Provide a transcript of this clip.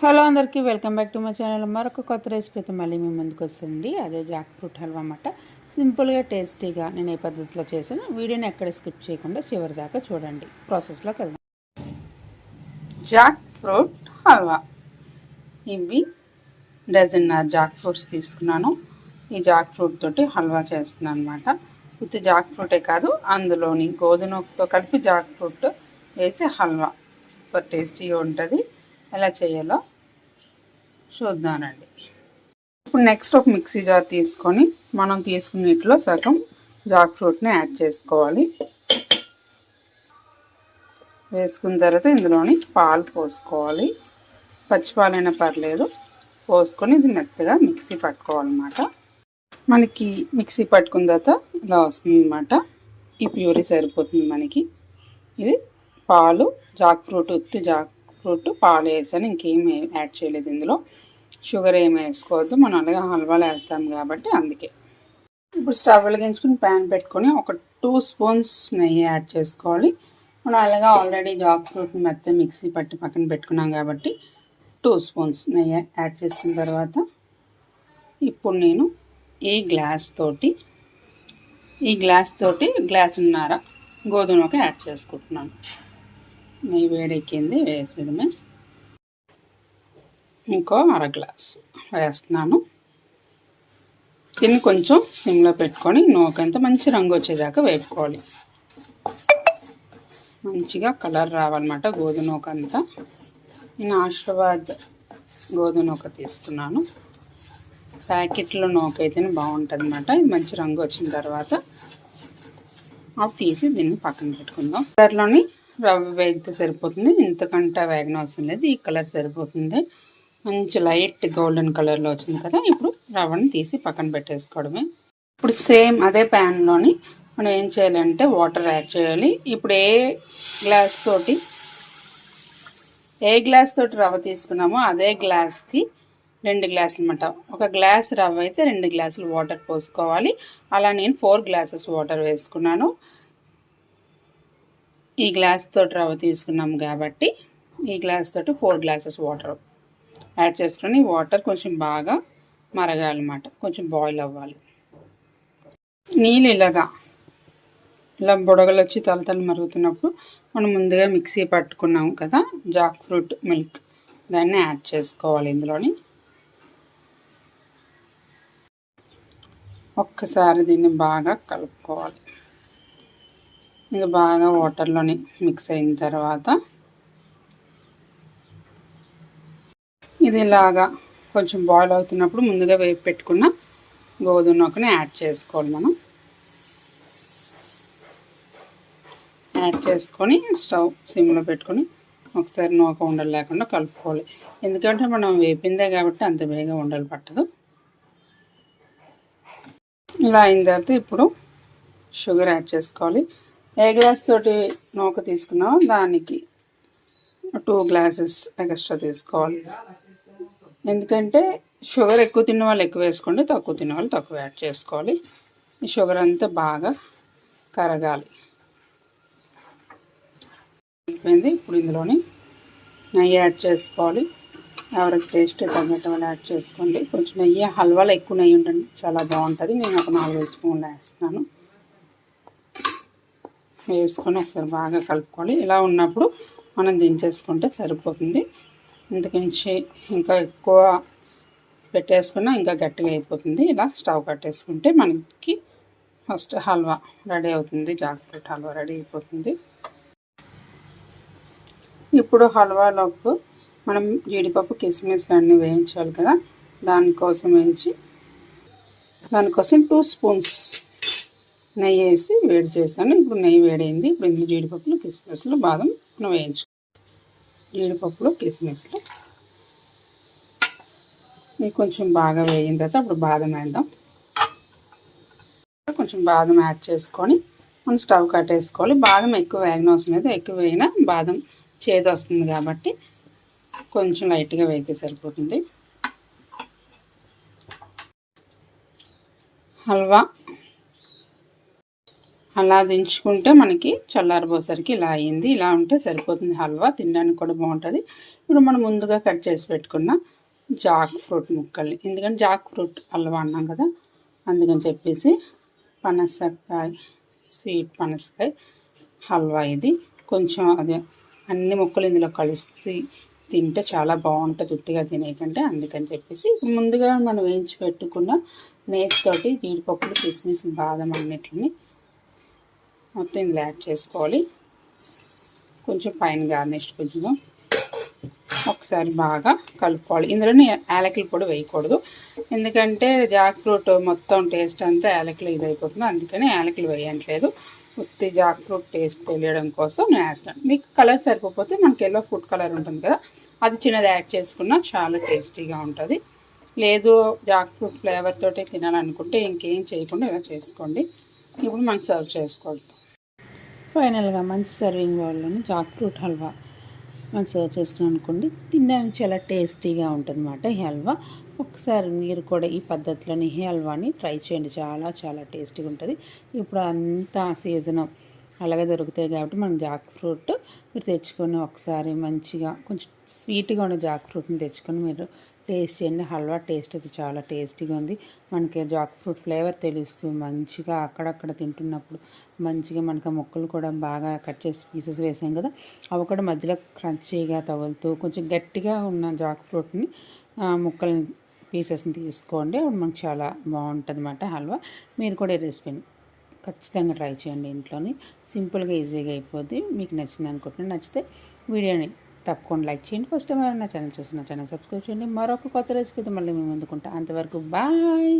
Hello అందరికీ welcome back to my channel. మరొక కొత్త రెసిపీతో మళ్ళీ మీ ముందుకు వస్తుంది. అదే జాక్ ఫ్రూట్ హల్వా అన్నమాట. సింపుల్గా టేస్టీగా నేను ఏ పద్ధతిలో చేసాను. వీడియోని ఎక్కడ స్కిప్ చేయకుండా చివరి దాకా చూడండి. ప్రాసెస్లోకి వెళ్దాం. జాక్ ఫ్రూట్ హల్వా, ఇవి డజన్నర జాక్ ఫ్రూట్స్ తీసుకున్నాను. ఈ జాక్ ఫ్రూట్ తోటి హల్వా చేస్తున్నాను అనమాట. విత్ జాక్ ఫ్రూటే కాదు, అందులోని గోధుమతో కలిపి జాక్ ఫ్రూట్ వేసి హల్వా సూపర్ టేస్టీగా ఉంటుంది. ఎలా చేయాలో చూద్దానండి. ఇప్పుడు నెక్స్ట్ ఒక మిక్సీ జార్ తీసుకొని మనం తీసుకున్నట్లో సగం జాక్ ఫ్రూట్ని యాడ్ చేసుకోవాలి. వేసుకున్న తర్వాత ఇందులోని పాలు పోసుకోవాలి. పచ్చిపాలైనా పర్లేదు, పోసుకొని ఇది మెత్తగా మిక్సీ పట్టుకోవాలన్నమాట. మనకి మిక్సీ పట్టుకున్న తర్వాత ఇలా వస్తుంది అన్నమాట. ఈ ప్యూరీ సరిపోతుంది మనకి. ఇది పాలు, జాక్ ఫ్రూట్, ఉత్తి జాక్ ఫ్రూట్ పాలు వేసాను, ఇంకేం యాడ్ చేయలేదు. ఇందులో షుగర్ ఏమి వేసుకోవద్దు, మనం అలాగే హల్వాలు వేస్తాం కాబట్టి అందుకే. ఇప్పుడు స్టవ్ వెలిగించుకుని ప్యాన్ పెట్టుకొని ఒక 2 స్పూన్స్ నెయ్యి యాడ్ చేసుకోవాలి. మనం అలాగే ఆల్రెడీ జాక్ ఫ్రూట్ మెత్త మిక్సీ పట్టి పక్కన పెట్టుకున్నాం కాబట్టి 2 స్పూన్స్ నెయ్యి యాడ్ చేసిన తర్వాత ఇప్పుడు నేను ఈ గ్లాస్ తోటి గ్లాసున్నర గోధుమకి యాడ్ చేసుకుంటున్నాను. నెయ్యి వేడెక్కింది, వేసేయడమే. ఇంకో అర గ్లాస్ వేస్తున్నాను. దీన్ని కొంచెం సిమ్లో పెట్టుకొని నూకంతా మంచి రంగు వచ్చేదాకా వేపుకోవాలి. మంచిగా కలర్ రావాలన్నమాట గోధుమ నూకంతా. నేను ఆశీర్వాద్ గోధుమ నూక తీసుకున్నాను. ప్యాకెట్లో నూక అయితేనే బాగుంటుంది అన్నమాట. ఇది మంచి రంగు వచ్చిన తర్వాత అవి తీసి దీన్ని పక్కన పెట్టుకుందాం. కలర్లోని రవ్వ వేగితే సరిపోతుంది, ఇంతకంటే వేగన అవసరం లేదు. ఈ కలర్ సరిపోతుంది. మంచి లైట్ గోల్డెన్ కలర్లో వచ్చింది కదా. ఇప్పుడు రవ్వని తీసి పక్కన పెట్టేసుకోవడమే. ఇప్పుడు సేమ్ అదే ప్యాన్లోని మనం ఏం చేయాలంటే వాటర్ యాడ్ చేయాలి. ఇప్పుడు ఏ గ్లాస్ తోటి రవ్వ తీసుకున్నామో అదే గ్లాస్కి 2 గ్లాసులు అన్నమాట. ఒక గ్లాస్ రవ్వ అయితే 2 గ్లాసులు వాటర్ పోసుకోవాలి. అలా నేను 4 గ్లాసెస్ వాటర్ వేసుకున్నాను. ఈ గ్లాస్ తోటి రవ్వ తీసుకున్నాం కాబట్టి ఈ గ్లాస్ తోటి 4 గ్లాసెస్ వాటర్ యాడ్ చేసుకొని వాటర్ కొంచెం బాగా మరగాలన్నమాట, కొంచెం బాయిల్ అవ్వాలి. నీళ్ళు ఇలా బుడగలు వచ్చి తలతలు మరుగుతున్నప్పుడు మనం ముందుగా మిక్సీ పట్టుకున్నాం కదా జాక్ ఫ్రూట్ మిల్క్, దాన్ని యాడ్ చేసుకోవాలి. ఇందులోని ఒక్కసారి దీన్ని బాగా కలుపుకోవాలి. ఇది బాగా వాటర్లోని మిక్స్ అయిన తర్వాత ఇది ఇలాగా కొంచెం బాయిల్ అవుతున్నప్పుడు ముందుగా వేపి పెట్టుకున్న గోధుమ నూకని యాడ్ చేసుకోవాలి. మనం యాడ్ చేసుకొని స్టవ్ సిమ్లో పెట్టుకొని ఒకసారి నూక ఉండలు లేకుండా కలుపుకోవాలి. ఎందుకంటే మనం వేపిందే కాబట్టి అంత వేగంగా ఉండలు పట్టదు. ఇలా అయిన తర్వాత ఇప్పుడు షుగర్ యాడ్ చేసుకోవాలి. ఏ గ్లాస్ తోటి నూక తీసుకున్నామో దానికి 2 గ్లాసెస్ ఎక్స్ట్రా తీసుకోవాలి. ఎందుకంటే షుగర్ ఎక్కువ తిన్న వాళ్ళు ఎక్కువ వేసుకోండి, తక్కువ తిన్న వాళ్ళు తక్కువ యాడ్ చేసుకోవాలి. ఈ షుగర్ అంతా బాగా కరగాలి. అయిపోయింది. ఇప్పుడు ఇందులోని నెయ్యి యాడ్ చేసుకోవాలి. ఎవరికి టేస్ట్ తగ్గట్టు వాళ్ళు యాడ్ చేసుకోండి. కొంచెం నెయ్యి హల్వాలో ఎక్కువ నెయ్యి ఉంటుంది, చాలా బాగుంటుంది. నేను ఒక 4 స్పూన్లు వేస్తున్నాను. వేసుకొని ఒకసారి బాగా కలుపుకోవాలి. ఇలా ఉన్నప్పుడు మనం దించేసుకుంటే సరిపోతుంది. ఇంతకించి ఇంకా ఎక్కువ పెట్టేసుకున్నా ఇంకా గట్టిగా అయిపోతుంది. ఇలా స్టవ్ కట్టేసుకుంటే మనకి ఫస్ట్ హల్వా రెడీ అవుతుంది. జాక్ ఫ్రూట్ హల్వా రెడీ అయిపోతుంది. ఇప్పుడు హల్వాలోకి మనం జీడిపప్పు కిస్మిస్లు అన్నీ వేయించాలి కదా. దానికోసం 2 స్పూన్స్ నెయ్యి వేసి వేడి చేశాను. ఇప్పుడు నెయ్యి వేడైంది. ఇప్పుడు ఇందులో జీడిపప్పులు కిస్మిస్లు బాదం మనం వేయించు. జీడిపప్పులు కిస్మిస్లు ఇవి కొంచెం బాగా వేగిన తర్వాత అప్పుడు బాదం వేద్దాం. కొంచెం బాదం యాడ్ చేసుకొని మనం స్టవ్ కట్టేసుకోవాలి. బాదం ఎక్కువ వేగన అవసరం లేదు, ఎక్కువ వేగినా బాదం చేదు వస్తుంది కాబట్టి కొంచెం లైట్గా వేగితే సరిపోతుంది. హల్వా అలా దించుకుంటే మనకి చల్లారిపోసరికి ఇలా అయ్యింది. ఇలా ఉంటే సరిపోతుంది హల్వా, తినడానికి కూడా బాగుంటుంది. ఇప్పుడు మనం ముందుగా కట్ చేసి పెట్టుకున్న జాక్ ఫ్రూట్ ముక్కల్ని, ఎందుకంటే జాక్ ఫ్రూట్ హల్వా అన్నాం కదా, అందుకని చెప్పేసి పనసకాయ, స్వీట్ పనసకాయ హల్వా ఇది. కొంచెం అదే అన్ని ముక్కలు ఇందులో కలిసి తింటే చాలా బాగుంటుంది ఉత్తిగా తినేకంటే, అందుకని చెప్పేసి ఇప్పుడు ముందుగా మనం వేయించి పెట్టుకున్న నేతితోటి జీడిపప్పులు, కిస్మిస్, బాదం అన్నిటిని మొత్తం ఇందులో యాడ్ చేసుకోవాలి. కొంచెం పైన గార్నిష్ కొంచెం ఒకసారి బాగా కలుపుకోవాలి. ఇందులోనే యాలకులు కూడా వేయకూడదు, ఎందుకంటే జాక్ ఫ్రూట్ మొత్తం టేస్ట్ అంతా యాలకులు ఇదైపోతుంది, అందుకని యాలకులు వేయట్లేదు. ఉత్తి జాక్ ఫ్రూట్ టేస్ట్ తెలియడం కోసం నేను వేస్తాను. మీకు కలర్ సరిపోతే మనకి ఎల్లో ఫుడ్ కలర్ ఉంటుంది కదా, అది చిన్నది యాడ్ చేసుకున్నా చాలా టేస్టీగా ఉంటుంది. లేదు జాక్ ఫ్రూట్ ఫ్లేవర్ తోటి తినాలనుకుంటే ఇంకేం చేయకుండా ఇలా చేసుకోండి. ఇప్పుడు మనం సర్వ్ చేసుకోవాలి. ఫైనల్గా మంచి సర్వింగ్ బౌల్లోని జాక్ ఫ్రూట్ హల్వా మనం సర్వ్ చేసుకుని అనుకోండి, తినడానికి చాలా టేస్టీగా ఉంటుంది అన్నమాట ఈ హల్వా. ఒకసారి మీరు కూడా ఈ పద్ధతిలోని ఈ హల్వాని ట్రై చేయండి, చాలా చాలా టేస్టీగా ఉంటుంది. ఇప్పుడు అంతా సీజన్ అలాగే దొరుకుతాయి కాబట్టి మనం జాక్ ఫ్రూట్ మీరు తెచ్చుకొని ఒకసారి మంచిగా కొంచెం స్వీట్గా ఉన్న జాక్ ఫ్రూట్ని తెచ్చుకొని మీరు టేస్ట్ చేయండి. హల్వా టేస్ట్ అయితే చాలా టేస్టీగా ఉంది. మనకి జాక్ ఫ్రూట్ ఫ్లేవర్ తెలుస్తూ మంచిగా అక్కడక్కడ తింటున్నప్పుడు మంచిగా మనకి ఆ ముక్కలు కూడా బాగా కట్ చేసి పీసెస్ వేసాం కదా, అవి కూడా మధ్యలో క్రంచీగా తగులుతూ కొంచెం గట్టిగా ఉన్న జాక్ ఫ్రూట్ని ముక్కల్ని పీసెస్ని తీసుకోండి. అప్పుడు మనకు చాలా బాగుంటుంది అన్నమాట హల్వా. మీరు కూడా ఈ రెసిపీని ఖచ్చితంగా ట్రై చేయండి ఇంట్లోని, సింపుల్గా ఈజీగా అయిపోద్ది. మీకు నచ్చింది అనుకుంటున్నాను. నచ్చితే వీడియోని తప్పకుండా లైక్ చేయండి. ఫస్ట్ టైం నా ఛానల్ చూస్తున్న ఛానల్ సబ్స్క్రైబ్ చేయండి. మరొక కొత్త రెసిపీతో మళ్ళీ మేము ముందుకుంటాం. అంతవరకు బాయ్.